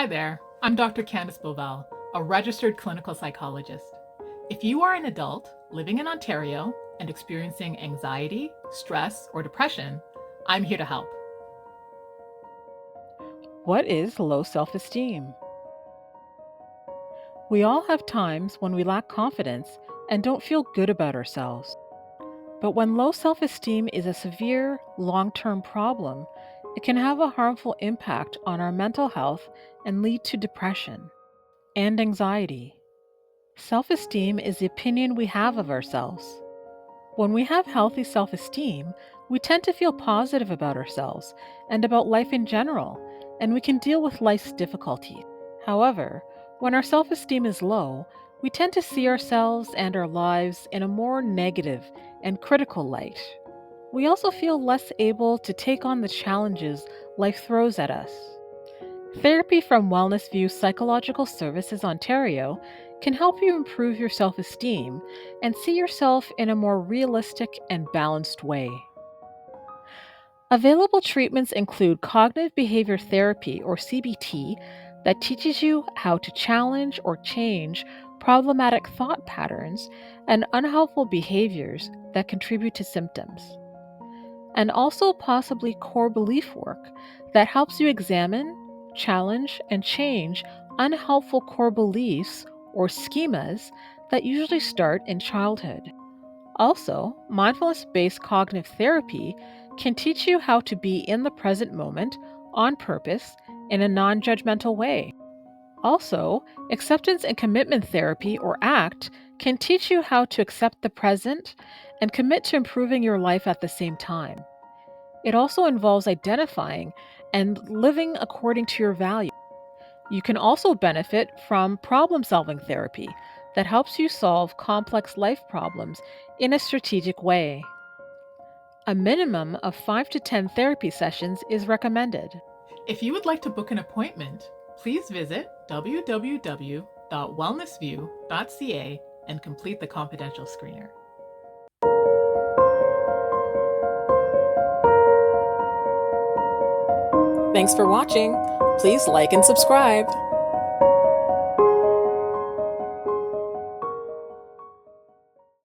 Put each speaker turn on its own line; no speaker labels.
Hi there, I'm Dr. Candice Bovell, a registered clinical psychologist. If you are an adult living in Ontario and experiencing anxiety, stress, or depression, I'm here to help.
What is low self-esteem? We all have times when we lack confidence and don't feel good about ourselves. But when low self-esteem is a severe, long-term problem, it can have a harmful impact on our mental health and lead to depression and anxiety. Self-esteem is the opinion we have of ourselves. When we have healthy self-esteem, we tend to feel positive about ourselves and about life in general, and we can deal with life's difficulties. However, when our self-esteem is low, we tend to see ourselves and our lives in a more negative and critical light. We also feel less able to take on the challenges life throws at us. Therapy from Wellness View Psychological Services Ontario can help you improve your self-esteem and see yourself in a more realistic and balanced way. Available treatments include cognitive behavior therapy, or CBT, that teaches you how to challenge or change problematic thought patterns and unhelpful behaviors that contribute to symptoms. And also possibly core belief work that helps you examine, challenge, and change unhelpful core beliefs or schemas that usually start in childhood. Also, mindfulness-based cognitive therapy can teach you how to be in the present moment on purpose in a non-judgmental way. Also, acceptance and commitment therapy, or ACT, can teach you how to accept the present and commit to improving your life at the same time. It also involves identifying and living according to your values. You can also benefit from problem-solving therapy that helps you solve complex life problems in a strategic way. A minimum of 5 to 10 therapy sessions is recommended.
If you would like to book an appointment, please visit www.wellnessview.ca and complete the confidential screener.
Thanks for watching. Please like and subscribe.